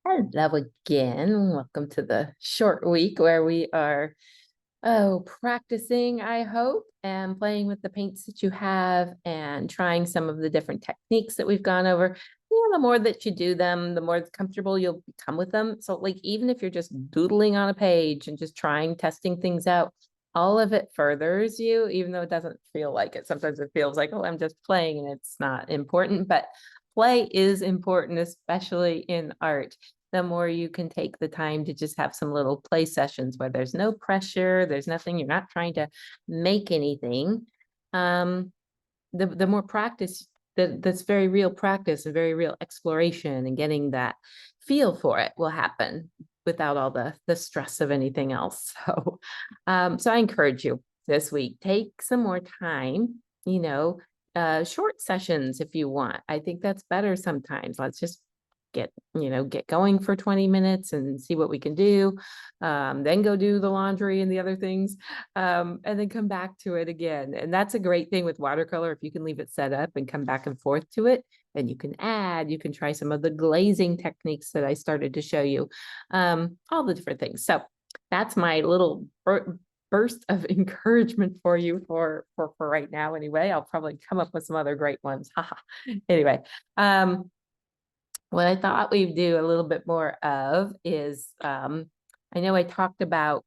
Hello again. Welcome to the short week where we are practicing, I hope, and playing with the paints that you have and trying some of the different techniques that we've gone over. The more that you do them, the more comfortable you'll become with them. So like even if you're just doodling on a page and just testing things out, all of it furthers you, even though it doesn't feel like it. Sometimes it feels like, oh, I'm just playing and it's not important, but play is important, especially in art. The more you can take the time to just have some little play sessions where there's no pressure, there's nothing, you're not trying to make anything. The more practice, that's very real practice and very real exploration and getting that feel for it will happen without all the stress of anything else. So I encourage you this week, take some more time, short sessions if you want. I think that's better sometimes. Let's just get going for 20 minutes and see what we can do. Then go do the laundry and the other things, and then come back to it again. And that's a great thing with watercolor. If you can leave it set up and come back and forth to it, then you can try some of the glazing techniques that I started to show you, all the different things. So that's my little burst of encouragement for you for right now. Anyway, I'll probably come up with some other great ones. Anyway, what I thought we'd do a little bit more of is, I know I talked about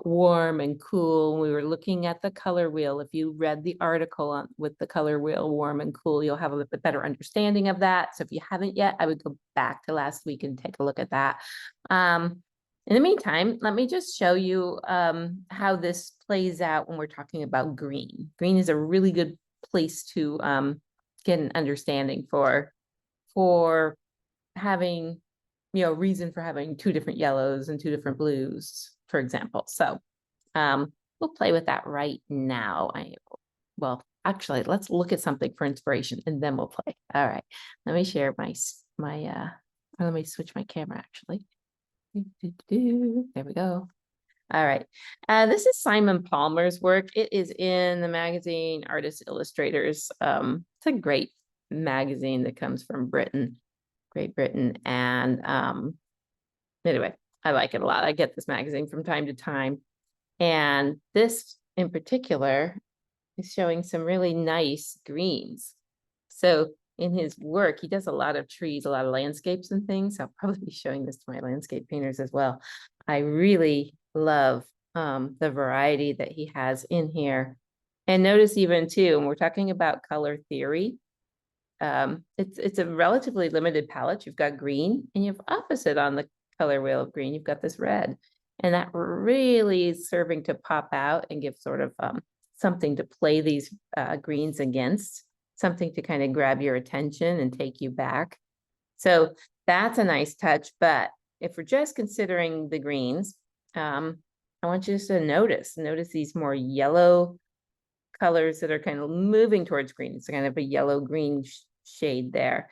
warm and cool. We were looking at the color wheel. If you read the article with the color wheel, warm and cool, you'll have a little bit better understanding of that. So if you haven't yet, I would go back to last week and take a look at that. In the meantime, let me just show you how this plays out when we're talking about green. Green is a really good place to get an understanding for having, reason for having two different yellows and two different blues, for example. So we'll play with that right now. Well, actually, let's look at something for inspiration and then we'll play. All right, let me share let me switch my camera actually. There we go. All right. This is Simon Palmer's work. It is in the magazine Artists Illustrators. It's a great magazine that comes from Great Britain. And anyway, I like it a lot. I get this magazine from time to time. And this in particular is showing some really nice greens. So in his work, he does a lot of trees, a lot of landscapes and things. I'll probably be showing this to my landscape painters as well. I really love the variety that he has in here. And notice even too, when we're talking about color theory, it's a relatively limited palette. You've got green and you have opposite on the color wheel of green, you've got this red. And that really is serving to pop out and give sort of something to play these greens against, something to kind of grab your attention and take you back. So that's a nice touch. But if we're just considering the greens, I want you just to notice these more yellow colors that are kind of moving towards green. It's kind of a yellow-green shade there.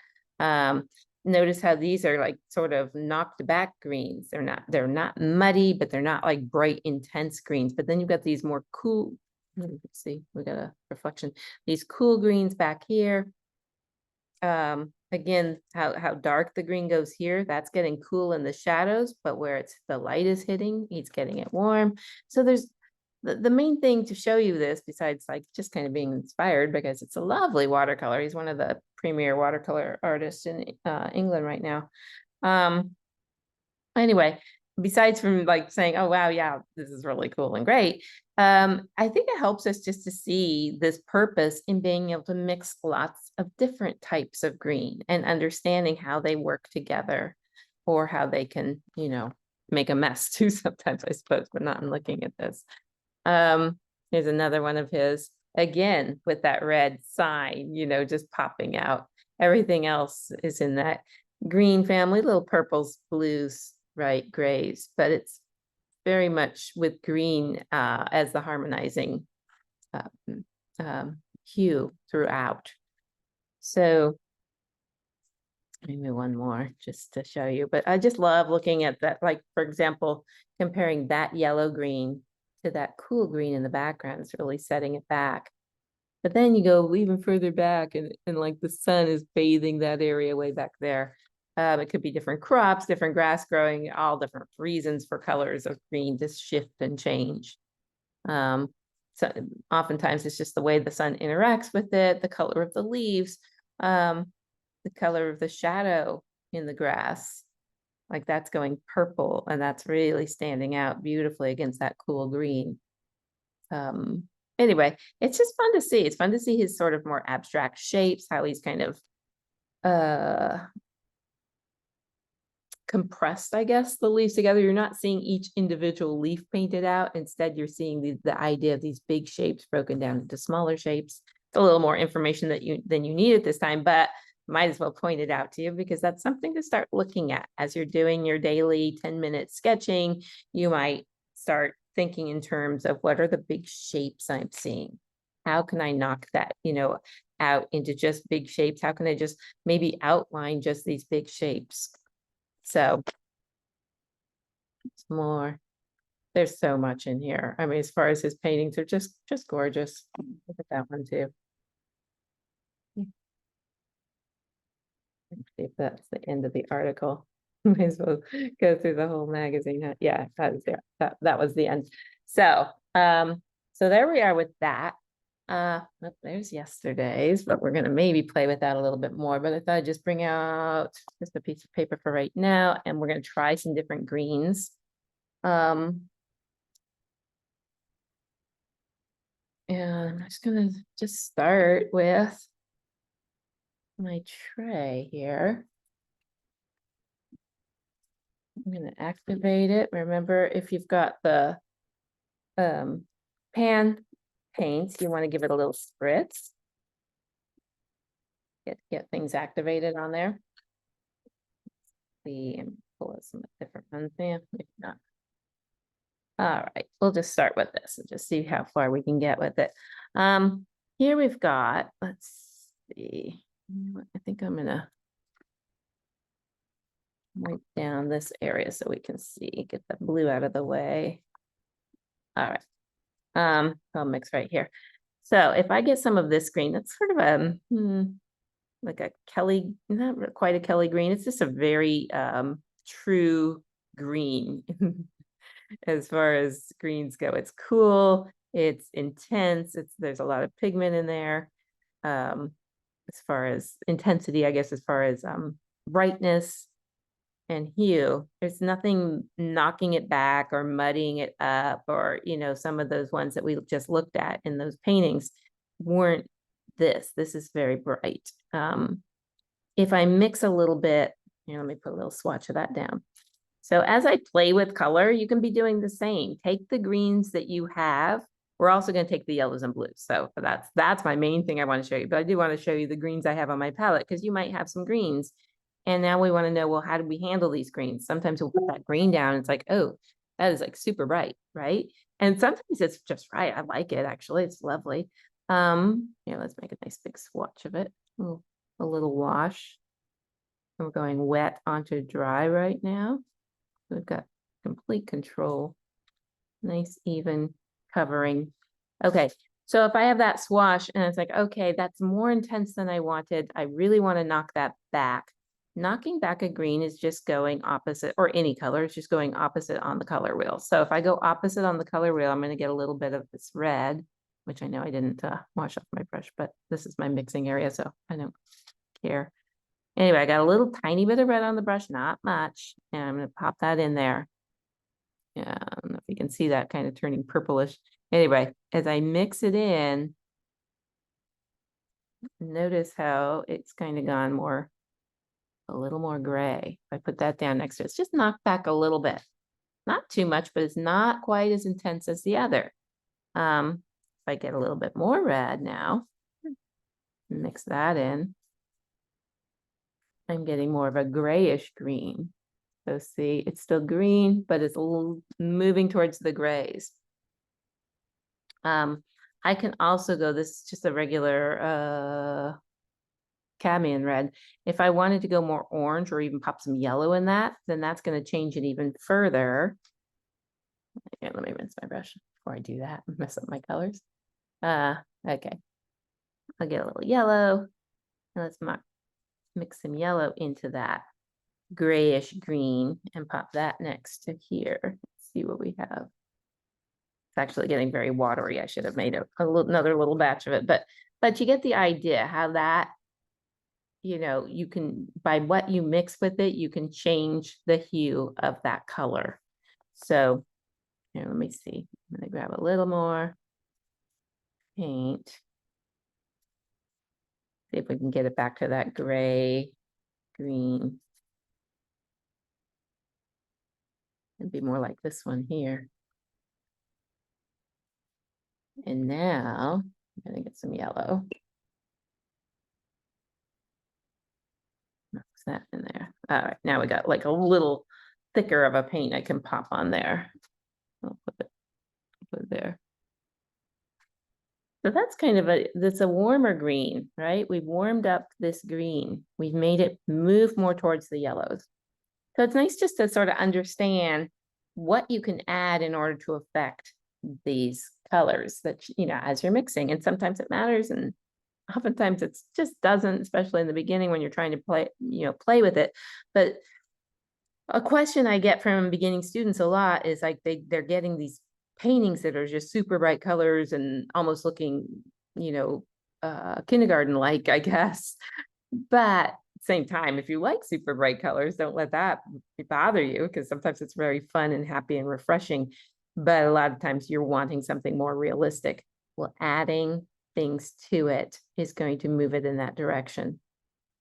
Notice how these are like sort of knocked back greens. They're not muddy, but they're not like bright, intense greens. But then you've got these more cool, let's see, we got a reflection. These cool greens back here. Again, how dark the green goes here, that's getting cool in the shadows, but where the light is hitting, he's getting it warm. So there's the main thing to show you this, besides like just kind of being inspired, because it's a lovely watercolor. He's one of the premier watercolor artists in England right now. Anyway, besides from like saying, oh, wow, yeah, this is really cool and great. I think it helps us just to see this purpose in being able to mix lots of different types of green and understanding how they work together, or how they can, make a mess too sometimes, I suppose, but not in looking at this. Here's another one of his, again, with that red sign, just popping out. Everything else is in that green family, little purples, blues, right, grays, but it's very much with green as the harmonizing hue throughout. So maybe one more just to show you, but I just love looking at that. Like, for example, comparing that yellow green to that cool green in the background, it's really setting it back. But then you go even further back and like the sun is bathing that area way back there. It could be different crops, different grass growing, all different reasons for colors of green to shift and change. So oftentimes it's just the way the sun interacts with it, the color of the leaves, the color of the shadow in the grass. Like that's going purple, and that's really standing out beautifully against that cool green. Anyway, it's just fun to see. It's fun to see his sort of more abstract shapes, how he's kind of compressed, I guess, the leaves together. You're not seeing each individual leaf painted out. Instead, you're seeing the idea of these big shapes broken down into smaller shapes. It's a little more information than you need at this time, but might as well point it out to you because that's something to start looking at as you're doing your daily 10-minute sketching. You might start thinking in terms of what are the big shapes I'm seeing? How can I knock that, out into just big shapes? How can I just maybe outline just these big shapes? So it's more, there's so much in here. I mean, as far as his paintings are just gorgeous. Look at that one too. See if that's the end of the article. Might as well go through the whole magazine. Yeah, that was the end. So, so there we are with that. There's yesterday's, but we're gonna maybe play with that a little bit more. But I thought I'd just bring out just a piece of paper for right now, and we're gonna try some different greens. And I'm just gonna start with my tray here. I'm gonna activate it. Remember, if you've got the pan paints, you want to give it a little spritz. Get things activated on there. See, and pull out some different ones there. If not. All right, we'll just start with this and just see how far we can get with it. Here we've got, let's see, I think I'm gonna wipe down this area so we can see, get the blue out of the way. All right, I'll mix right here. So if I get some of this green, that's sort of a, like a Kelly, not quite a Kelly green. It's just a very true green. As far as greens go, it's cool, it's intense, there's a lot of pigment in there. As far as intensity, I guess, as far as brightness and hue, there's nothing knocking it back or muddying it up, or some of those ones that we just looked at in those paintings weren't this is very bright. If I mix a little bit, let me put a little swatch of that down. So as I play with color, you can be doing the same. Take the greens that you have. We're also going to take the yellows and blues. So that's my main thing I want to show you. But I do want to show you the greens I have on my palette, because you might have some greens. And now we want to know, well, how do we handle these greens? Sometimes we'll put that green down. And it's like, oh, that is like super bright, right? And sometimes it's just right. I like it, actually. It's lovely. Let's make a nice big swatch of it. Ooh, a little wash. And we're going wet onto dry right now. We've got complete control. Nice, even covering. Okay, so if I have that swash and it's like, okay, that's more intense than I wanted. I really want to knock that back. Knocking back a green is just going opposite, or any color, it's just going opposite on the color wheel. So if I go opposite on the color wheel, I'm going to get a little bit of this red, which I know I didn't wash off my brush, but this is my mixing area, so I don't care. Anyway, I got a little tiny bit of red on the brush, not much, and I'm going to pop that in there. Yeah, I don't know if you can see that kind of turning purplish. Anyway, as I mix it in, notice how it's kind of gone a little more gray. If I put that down next to it, it's just knocked back a little bit. Not too much, but it's not quite as intense as the other. If I get a little bit more red now, mix that in, I'm getting more of a grayish green. So see, it's still green, but it's a little moving towards the grays. I can also go, this is just a regular cadmium red. If I wanted to go more orange or even pop some yellow in that, then that's going to change it even further. Okay, let me rinse my brush before I do that and mess up my colors. Okay, I'll get a little yellow, and let's mix some yellow into that. grayish green and pop that next to here. Let's see what we have. It's actually getting very watery. I should have made another little batch of it, but you get the idea how that, you know, you can, by what you mix with it, you can change the hue of that color. So here, let me see. I'm gonna grab a little more paint. See if we can get it back to that gray, green. It'd be more like this one here. And now I'm gonna get some yellow. Mix that in there. All right, now we got like a little thicker of a paint I can pop on there. I'll put it there. So that's kind of that's a warmer green, right? We've warmed up this green. We've made it move more towards the yellows. So it's nice just to sort of understand what you can add in order to affect these colors that, you know, as you're mixing. And sometimes it matters and oftentimes it just doesn't, especially in the beginning when you're trying to play with it. But a question I get from beginning students a lot is like they're getting these paintings that are just super bright colors and almost looking, you know, kindergarten-like, I guess. But same time, if you like super bright colors, don't let that bother you, because sometimes it's very fun and happy and refreshing. But a lot of times you're wanting something more realistic. Well, adding things to it is going to move it in that direction.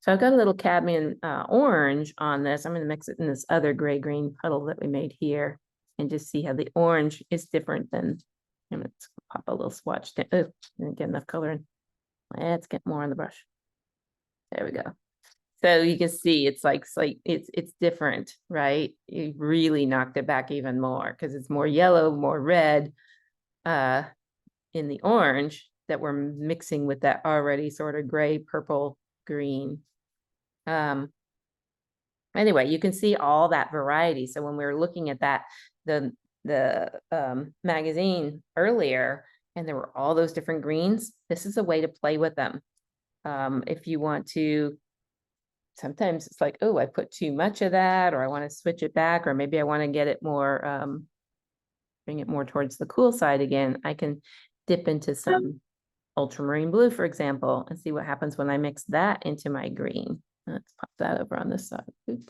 So I've got a little cadmium orange on this. I'm going to mix it in this other gray-green puddle that we made here and just see how the orange is different than, I'm going to pop a little swatch. Oh, didn't get enough color in. Let's get more on the brush. There we go. So you can see it's like it's different, right? You really knocked it back even more because it's more yellow, more red in the orange that we're mixing with that already sort of gray, purple, green. Anyway, you can see all that variety. So when we were looking at that, the magazine earlier, and there were all those different greens, this is a way to play with them. If you want to, sometimes it's like, oh, I put too much of that, or I want to switch it back, or maybe I want to get it more, bring it more towards the cool side again. I can dip into some ultramarine blue, for example, and see what happens when I mix that into my green. Let's pop that over on this side. Oops.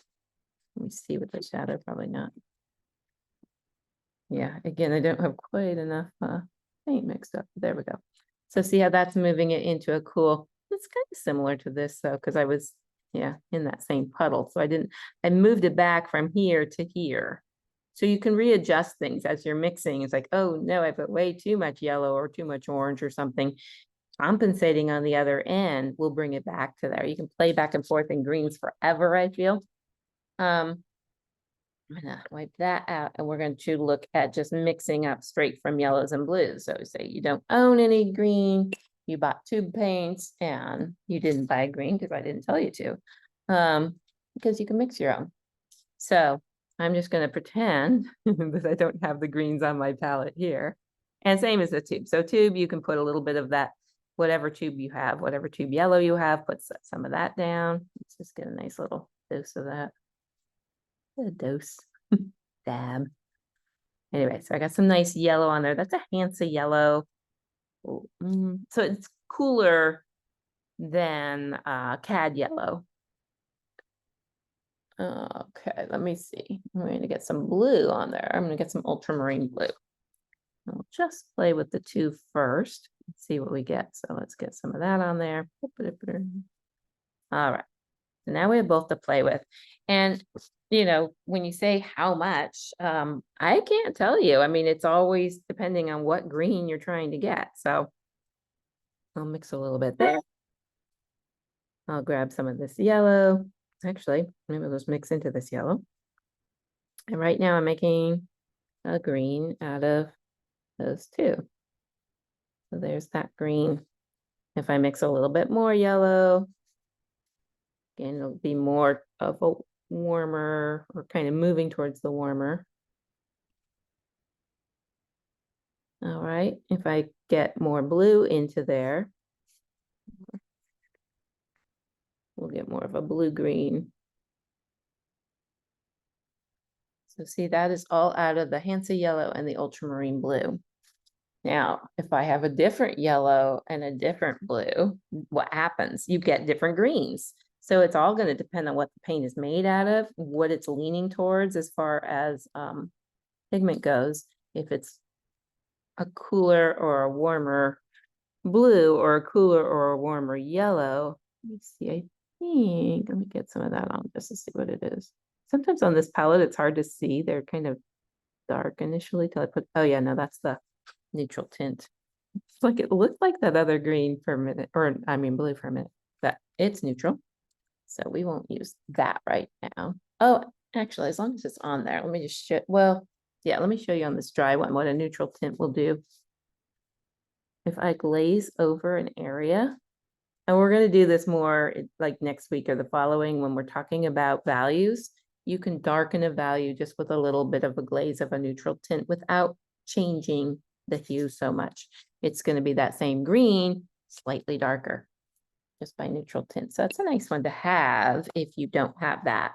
Let me see with the shadow, probably not. Yeah, again, I don't have quite enough paint mixed up. There we go. So see how that's moving it into a cool, it's kind of similar to this though, because I was, yeah, in that same puddle. So I moved it back from here to here. So you can readjust things as you're mixing. It's like, oh no, I put way too much yellow or too much orange or something. Compensating on the other end will bring it back to there. You can play back and forth in greens forever, I feel. I'm gonna wipe that out and we're going to look at just mixing up straight from yellows and blues. So say you don't own any green, you bought tube paints and you didn't buy green because I didn't tell you to, because you can mix your own. So I'm just going to pretend that I don't have the greens on my palette here. And same as the tube. So tube, you can put a little bit of that, whatever tube you have, whatever tube yellow you have, put some of that down. Let's just get a nice little dose of that. A dose, dab. Anyway, so I got some nice yellow on there. That's a Hansa yellow. So it's cooler than CAD yellow. Okay, let me see. I'm going to get some blue on there. I'm going to get some ultramarine blue. I'll just play with the two first and see what we get. So let's get some of that on there. All right. So now we have both to play with. And, you know, when you say how much, I can't tell you. I mean, it's always depending on what green you're trying to get. So I'll mix a little bit there. I'll grab some of this yellow. Actually, maybe I'll just mix into this yellow. And right now I'm making a green out of those two. So there's that green. If I mix a little bit more yellow, again, it'll be more of a warmer, or kind of moving towards the warmer. All right, if I get more blue into there, we'll get more of a blue-green. So see, that is all out of the Hansa yellow and the ultramarine blue. Now, if I have a different yellow and a different blue, what happens? You get different greens. So it's all going to depend on what the paint is made out of, what it's leaning towards as far as pigment goes. If it's a cooler or a warmer blue or a cooler or a warmer yellow. Let me see, I think, let me get some of that on just to see what it is. Sometimes on this palette, it's hard to see. They're kind of dark initially till I put, oh yeah, no, that's the neutral tint. It's like it looked like that other green for a minute, or I mean blue for a minute, but it's neutral. So we won't use that right now. Oh, actually, as long as it's on there, let me just show, well, yeah, let me show you on this dry one what a neutral tint will do. If I glaze over an area, and we're going to do this more like next week or the following when we're talking about values, you can darken a value just with a little bit of a glaze of a neutral tint without changing the hue so much. It's going to be that same green, slightly darker, just by neutral tint. So that's a nice one to have if you don't have that.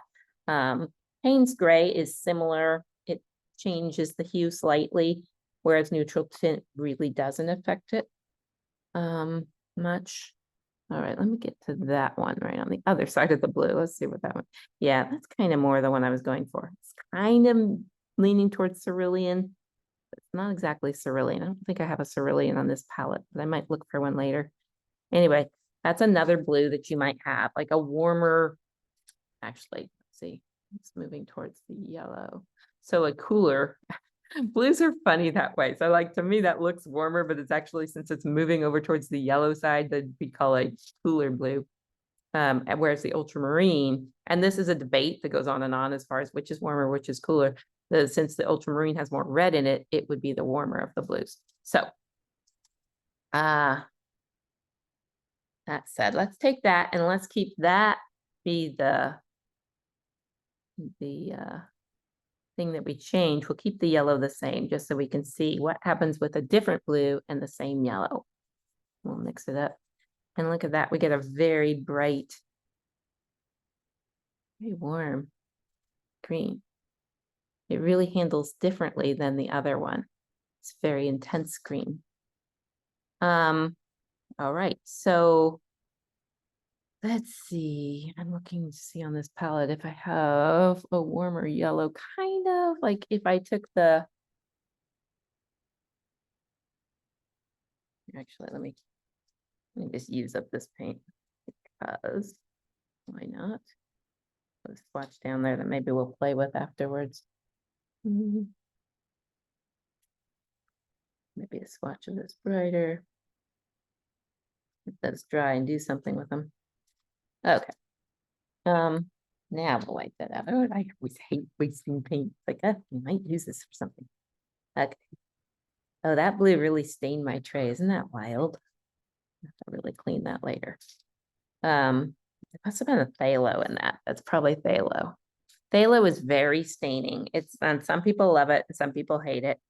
Payne's gray is similar. It changes the hue slightly, whereas neutral tint really doesn't affect it much. All right, let me get to that one right on the other side of the blue. Let's see what that one. Yeah, that's kind of more the one I was going for. It's kind of leaning towards cerulean. It's not exactly cerulean. I don't think I have a cerulean on this palette, but I might look for one later. Anyway, that's another blue that you might have, like a warmer, actually, let's see, it's moving towards the yellow. So a cooler, blues are funny that way. So like to me, that looks warmer, but it's actually, since it's moving over towards the yellow side, that'd be called a cooler blue. Whereas the ultramarine, and this is a debate that goes on and on as far as which is warmer, which is cooler. Since the ultramarine has more red in it, it would be the warmer of the blues. So, that said, let's take that and let's keep that be the thing that we change. We'll keep the yellow the same just so we can see what happens with a different blue and the same yellow. We'll mix it up. And look at that, we get a very bright, very warm green. It really handles differently than the other one. It's very intense green. All right, so let's see. I'm looking to see on this palette if I have a warmer yellow, kind of like if I took the, actually, let me just use up this paint because why not? Put a swatch down there that maybe we'll play with afterwards. Maybe a swatch of this brighter. Let's dry and do something with them. Okay. Now we'll wipe that out. Oh, I always hate wasting paint. It's like, you might use this for something. Okay. Oh, that blue really stained my tray. Isn't that wild? I have to really clean that later. It must have been a phthalo in that. That's probably phthalo. Phthalo is very staining. It's, and some people love it and some people hate it.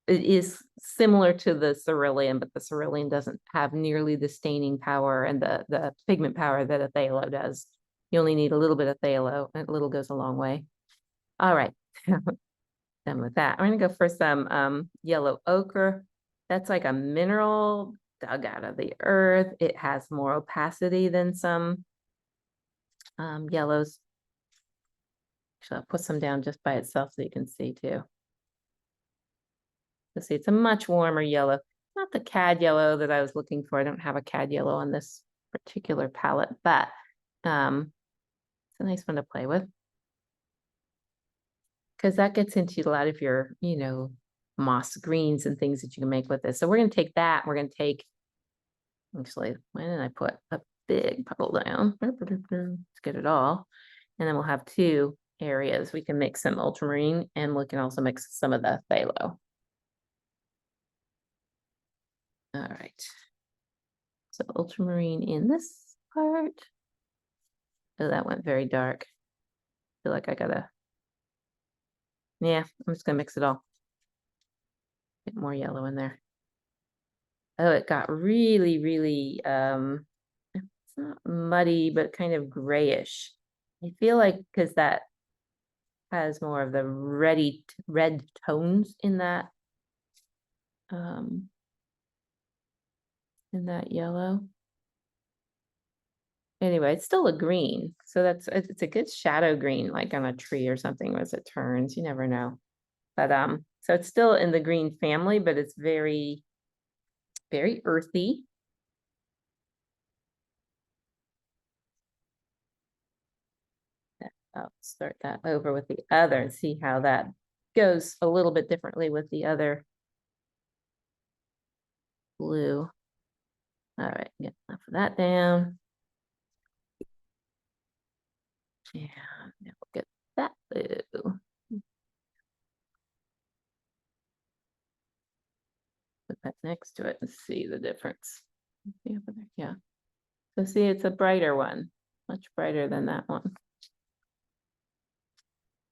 It is similar to the cerulean, but the cerulean doesn't have nearly the staining power and the pigment power that a phthalo does. You only need a little bit of phthalo, and a little goes a long way. All right, done with that. I'm gonna go for some yellow ochre. That's like a mineral dug out of the earth. It has more opacity than some yellows. Actually, I'll put some down just by itself so you can see too. See, it's a much warmer yellow, not the cad yellow that I was looking for. I don't have a cad yellow on this particular palette, but it's a nice one to play with because that gets into a lot of your, moss greens and things that you can make with this. So we're going to take that. We're going to take, actually, when did I put a big puddle down? Let's get it all. And then we'll have two areas. We can mix some ultramarine and we can also mix some of the phthalo. All right. So ultramarine in this part. Oh, that went very dark. I feel like I gotta, yeah, I'm just gonna mix it all. Get more yellow in there. Oh, it got really, really, it's not muddy, but kind of grayish. I feel like because that has more of the red tones in that yellow. Anyway, it's still a green, so it's a good shadow green, like on a tree or something as it turns. You never know. But so it's still in the green family, but it's very, very earthy. I'll start that over with the other and see how that goes a little bit differently with the other blue. All right, get enough of that down. And now we'll get that blue. Put that next to it and see the difference. See over there? Yeah. So see, it's a brighter one, much brighter than that one.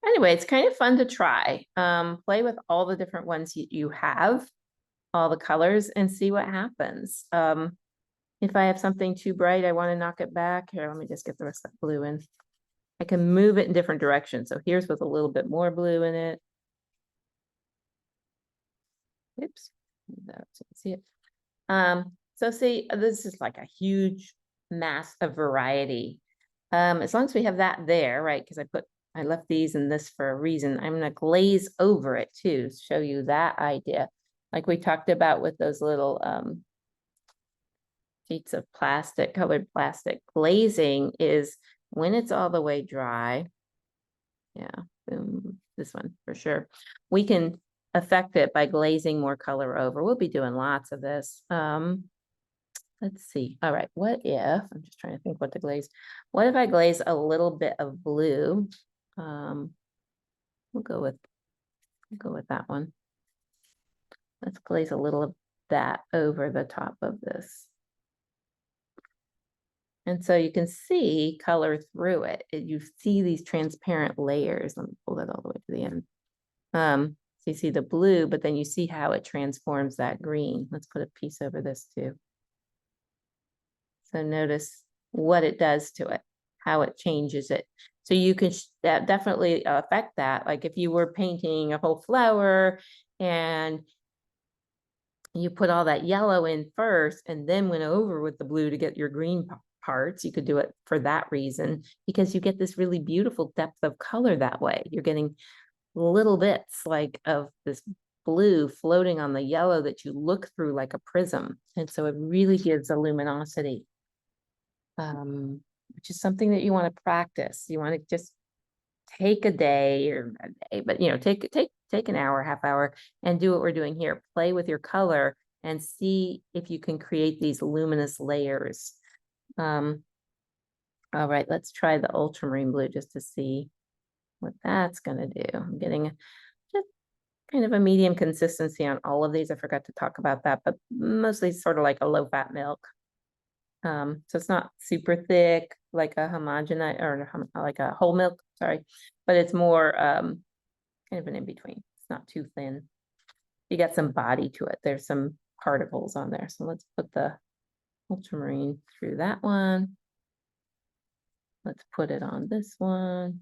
Anyway, it's kind of fun to try. Play with all the different ones you have, all the colors, and see what happens. If I have something too bright, I want to knock it back. Here, let me just get the rest of that blue in. I can move it in different directions. So here's with a little bit more blue in it. Oops, that's, see it. So see, this is like a huge mass of variety. As long as we have that there, right? Because I left these and this for a reason. I'm gonna glaze over it too, show you that idea. Like we talked about with those little sheets of plastic, colored plastic. Glazing is when it's all the way dry. Yeah, boom, this one for sure. We can affect it by glazing more color over. We'll be doing lots of this. Let's see. All right, what if, I'm just trying to think what to glaze. What if I glaze a little bit of blue? We'll go with that one. Let's glaze a little of that over the top of this. And so you can see color through it. You see these transparent layers. Let me pull that all the way to the end. So you see the blue, but then you see how it transforms that green. Let's put a piece over this too. So notice what it does to it, how it changes it. So you can definitely affect that. Like if you were painting a whole flower and you put all that yellow in first and then went over with the blue to get your green parts, you could do it for that reason, because you get this really beautiful depth of color that way. You're getting little bits like of this blue floating on the yellow that you look through like a prism. And so it really gives a luminosity, which is something that you want to practice. You want to just take a day or a day, but take an hour, half hour, and do what we're doing here. Play with your color and see if you can create these luminous layers. All right, let's try the ultramarine blue just to see what that's going to do. I'm getting just kind of a medium consistency on all of these. I forgot to talk about that, but mostly sort of like a low fat milk. So it's not super thick like a homogenized or like a whole milk, sorry, but it's more kind of an in between. It's not too thin. You got some body to it. There's some particles on there. So let's put the ultramarine through that one. Let's put it on this one.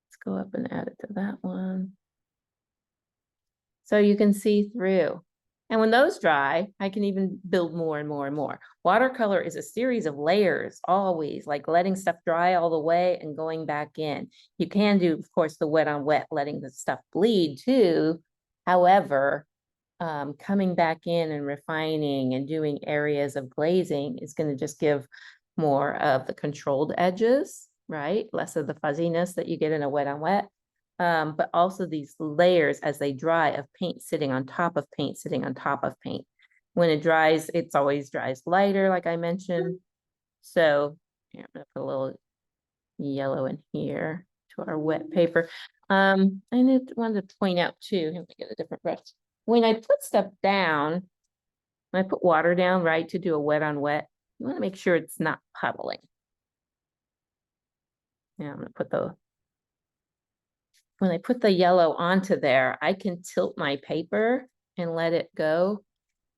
Let's go up and add it to that one. So you can see through. And when those dry, I can even build more and more and more. Watercolor is a series of layers, always, like letting stuff dry all the way and going back in. You can do, of course, the wet on wet, letting the stuff bleed too. However, coming back in and refining and doing areas of glazing is going to just give more of the controlled edges, right? Less of the fuzziness that you get in a wet on wet. But also these layers as they dry of paint sitting on top of paint, sitting on top of paint. When it dries, it's always dries lighter, like I mentioned. So here, I'm gonna put a little yellow in here to our wet paper. I wanted to point out too, let me get a different brush. When I put stuff down, when I put water down, right, to do a wet on wet, you want to make sure it's not puddling. Now I'm gonna put when I put the yellow onto there, I can tilt my paper and let it go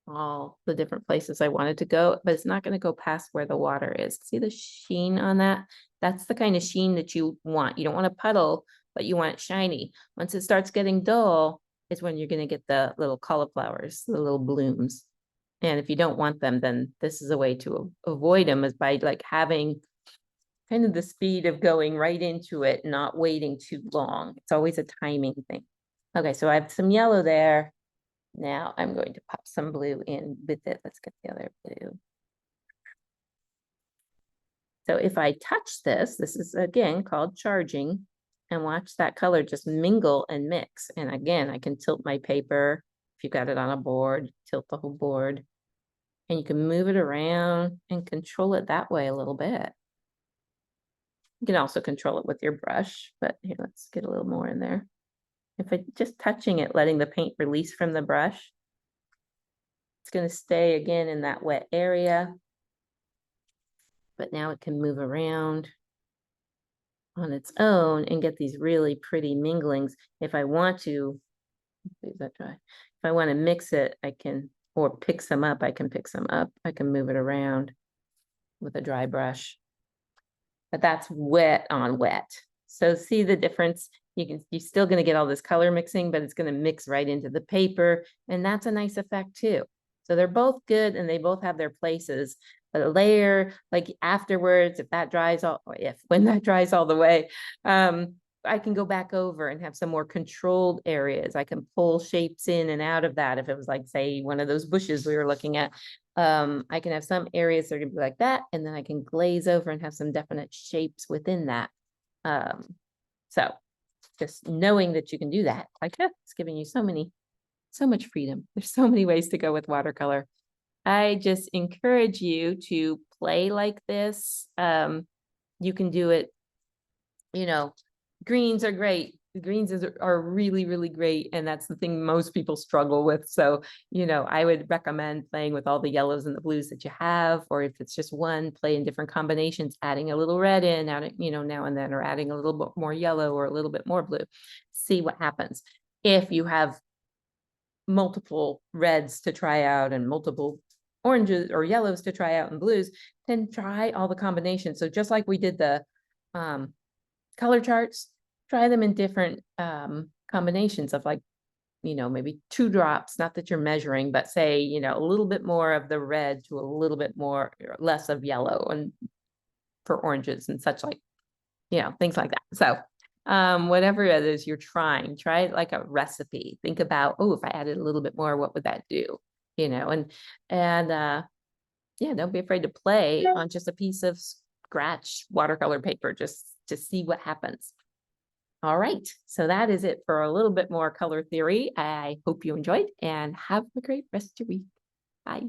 all the different places I wanted to go, but it's not going to go past where the water is. See the sheen on that? That's the kind of sheen that you want. You don't want a puddle, but you want it shiny. Once it starts getting dull, is when you're gonna get the little cauliflowers, the little blooms. And if you don't want them, then this is a way to avoid them, is by like having kind of the speed of going right into it, not waiting too long. It's always a timing thing. Okay, so I have some yellow there. Now I'm going to pop some blue in with it. Let's get the other blue. So if I touch this is again called charging, and watch that color just mingle and mix. And again, I can tilt my paper. If you've got it on a board, tilt the whole board. And you can move it around and control it that way a little bit. You can also control it with your brush, but here, let's get a little more in there. If I just touching it, letting the paint release from the brush, it's going to stay again in that wet area. But now it can move around on its own and get these really pretty minglings. If I want to, leave that dry. If I want to mix it, I can, or pick some up, I can pick some up. I can move it around with a dry brush. But that's wet on wet. So see the difference? You're still going to get all this color mixing, but it's going to mix right into the paper. And that's a nice effect too. So they're both good and they both have their places. But a layer, like afterwards, if that dries all, when that dries all the way, I can go back over and have some more controlled areas. I can pull shapes in and out of that. If it was like, say, one of those bushes we were looking at, I can have some areas that are gonna be like that, and then I can glaze over and have some definite shapes within that. So just knowing that you can do that, like, it's giving you so much freedom. There's so many ways to go with watercolor. I just encourage you to play like this. You can do it, greens are great. Greens are really, really great. And that's the thing most people struggle with. So, I would recommend playing with all the yellows and the blues that you have, or if it's just one, play in different combinations, adding a little red in, adding, now and then, or adding a little bit more yellow or a little bit more blue. See what happens. If you have multiple reds to try out and multiple oranges or yellows to try out and blues, then try all the combinations. So just like we did the color charts, try them in different combinations of, like, maybe 2 drops, not that you're measuring, but say, a little bit more of the red to a little bit more, less of yellow, and for oranges and such, like, things like that. So whatever it is you're trying, try it like a recipe. Think about, oh, if I added a little bit more, what would that do? And yeah, don't be afraid to play on just a piece of scratch watercolor paper, just to see what happens. All right, so that is it for a little bit more color theory. I hope you enjoyed, and have a great rest of your week. Bye.